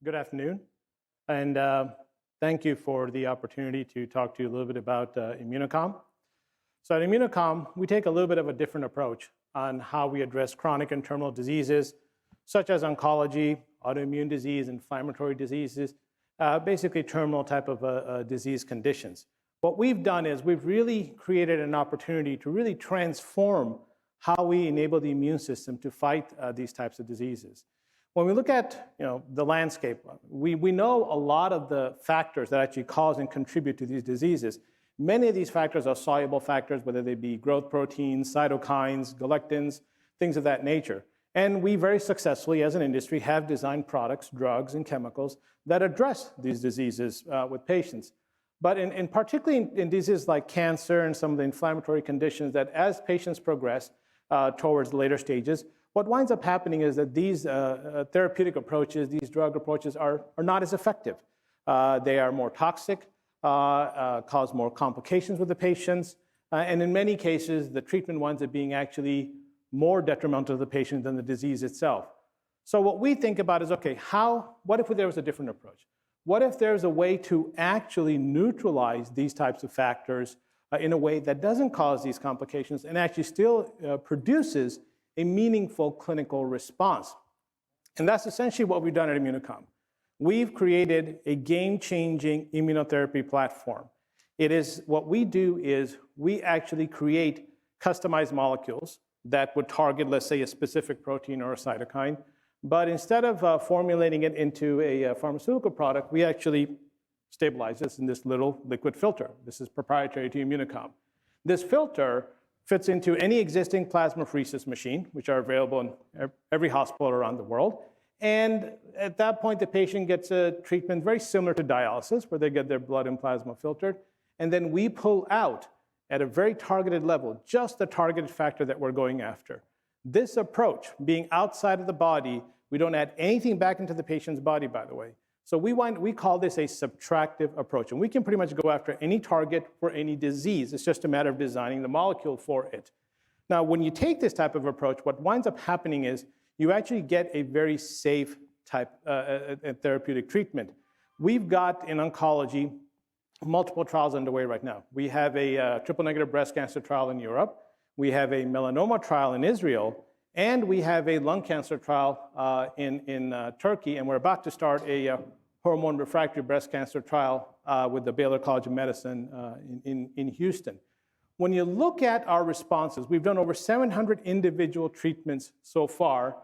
Good afternoon, and thank you for the opportunity to talk to you a little bit about Immunocomm. So at Immunocomm, we take a little bit of a different approach on how we address chronic and terminal diseases, such as oncology, autoimmune disease, inflammatory diseases, basically terminal type of disease conditions. What we've done is we've really created an opportunity to really transform how we enable the immune system to fight these types of diseases. When we look at the landscape, we know a lot of the factors that actually cause and contribute to these diseases. Many of these factors are soluble factors, whether they be growth proteins, cytokines, galectins, things of that nature. And we very successfully, as an industry, have designed products, drugs, and chemicals that address these diseases with patients. But particularly in diseases like cancer and some of the inflammatory conditions that as patients progress towards later stages, what winds up happening is that these therapeutic approaches, these drug approaches are not as effective. They are more toxic, cause more complications with the patients, and in many cases, the treatment winds up being actually more detrimental to the patient than the disease itself. So what we think about is, okay, what if there was a different approach? What if there's a way to actually neutralize these types of factors in a way that doesn't cause these complications and actually still produces a meaningful clinical response? And that's essentially what we've done at Immunocomm. We've created a game-changing immunotherapy platform. What we do is we actually create customized molecules that would target, let's say, a specific protein or a cytokine. But instead of formulating it into a pharmaceutical product, we actually stabilize this in this little liquid filter. This is proprietary to Immunocomm. This filter fits into any existing plasmapheresis machine, which are available in every hospital around the world. And at that point, the patient gets a treatment very similar to dialysis, where they get their blood and plasma filtered. And then we pull out, at a very targeted level, just the targeted factor that we're going after. This approach, being outside of the body, we don't add anything back into the patient's body, by the way. So we call this a subtractive approach. And we can pretty much go after any target for any disease. It's just a matter of designing the molecule for it. Now, when you take this type of approach, what winds up happening is you actually get a very safe type therapeutic treatment. We've got, in oncology, multiple trials underway right now. We have a triple-negative breast cancer trial in Europe. We have a melanoma trial in Israel. And we have a lung cancer trial in Turkey. And we're about to start a hormone refractory breast cancer trial with the Baylor College of Medicine in Houston. When you look at our responses, we've done over 700 individual treatments so far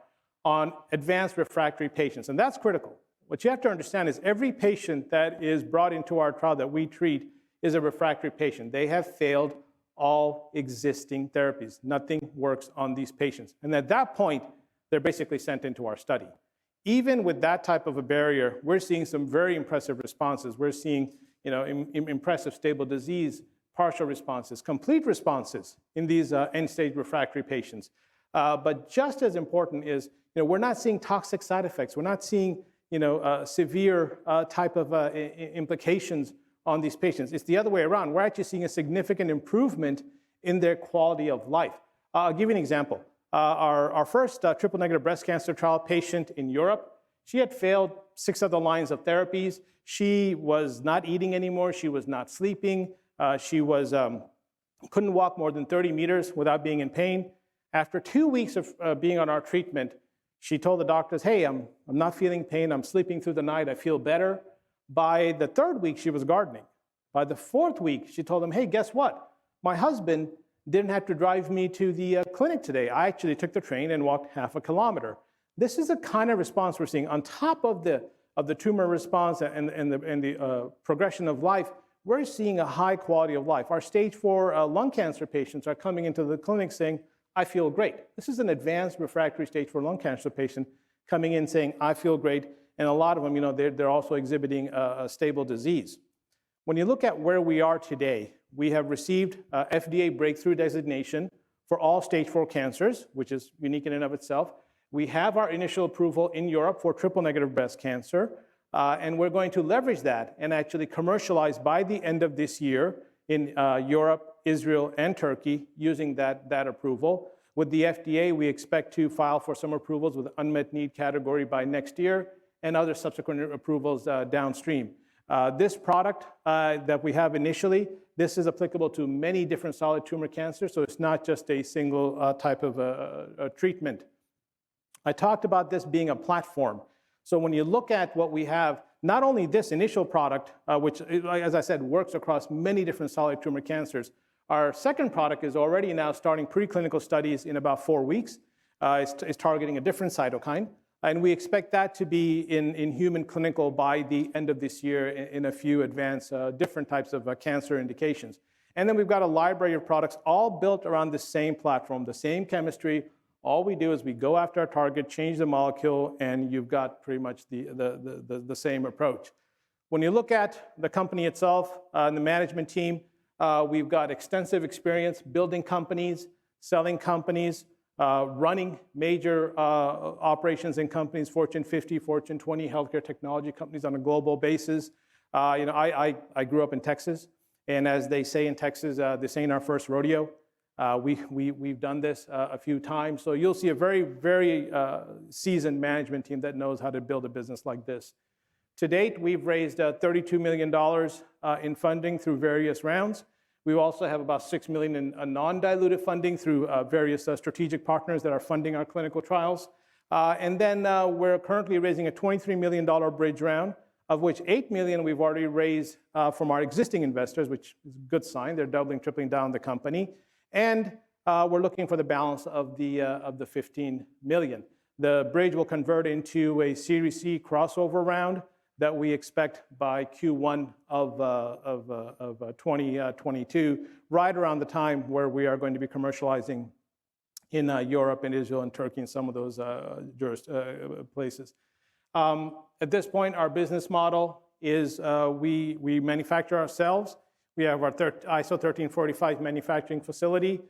on advanced refractory patients, and that's critical. What you have to understand is every patient that is brought into our trial that we treat is a refractory patient. They have failed all existing therapies. Nothing works on these patients. And at that point, they're basically sent into our study. Even with that type of a barrier, we're seeing some very impressive responses. We're seeing impressive stable disease, partial responses, complete responses in these end-stage refractory patients. But just as important is, we're not seeing toxic side effects. We're not seeing severe type of implications on these patients. It's the other way around. We're actually seeing a significant improvement in their quality of life. I'll give you an example. Our first triple-negative breast cancer trial patient in Europe, she had failed 6 other lines of therapies. She was not eating anymore. She was not sleeping. She couldn't walk more than 30 meters without being in pain. After 2 weeks of being on our treatment, she told the doctors, hey, I'm not feeling pain. I'm sleeping through the night. I feel better. By the 3rd week, she was gardening. By the 4th week, she told them, hey, guess what? My husband didn't have to drive me to the clinic today. I actually took the train and walked half a kilometer. This is the kind of response we're seeing. On top of the tumor response and the progression of life, we're seeing a high quality of life. Our stage 4 lung cancer patients are coming into the clinic saying, I feel great. This is an advanced refractory stage 4 lung cancer patient coming in saying, I feel great. And a lot of them, they're also exhibiting a stable disease. When you look at where we are today, we have received FDA Breakthrough Designation for all stage 4 cancers, which is unique in and of itself. We have our initial approval in Europe for triple-negative breast cancer, and we're going to leverage that and actually commercialize by the end of this year in Europe, Israel, and Turkey using that approval. With the FDA, we expect to file for some approvals with unmet need category by next year, and other subsequent approvals downstream. This product that we have initially, this is applicable to many different solid tumor cancers, so it's not just a single type of a treatment. I talked about this being a platform. So when you look at what we have, not only this initial product, which, as I said, works across many different solid tumor cancers, our second product is already now starting preclinical studies in about 4 weeks. It's targeting a different cytokine. And we expect that to be in human clinical by the end of this year in a few advanced different types of cancer indications. And then we've got a library of products all built around the same platform, the same chemistry. All we do is we go after our target, change the molecule, and you've got pretty much the same approach. When you look at the company itself and the management team, we've got extensive experience building companies, selling companies, running major operations in companies, Fortune 50, Fortune 20 healthcare technology companies on a global basis. I grew up in Texas, and as they say in Texas, this ain't our first rodeo. We've done this a few times, so you'll see a very, very seasoned management team that knows how to build a business like this. To date, we've raised $32 million in funding through various rounds. We also have about $6 million in non-dilutive funding through various strategic partners that are funding our clinical trials. And then we're currently raising a $23 million bridge round, of which $8 million we've already raised from our existing investors, which is a good sign. They're doubling, tripling down the company. And we're looking for the balance of the $15 million. The bridge will convert into a Series C crossover round that we expect by Q1 of 2022, right around the time where we are going to be commercializing in Europe and Israel and Turkey and some of those places. At this point, our business model is we manufacture ourselves. We have our ISO 13485 manufacturing facility.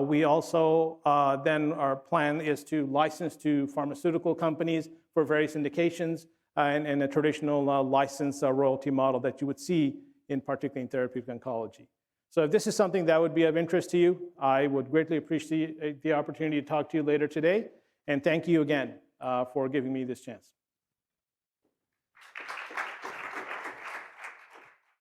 We also then our plan is to license to pharmaceutical companies for various indications and a traditional license royalty model that you would see in particularly in therapeutic oncology. So if this is something that would be of interest to you, I would greatly appreciate the opportunity to talk to you later today. And thank you again for giving me this chance.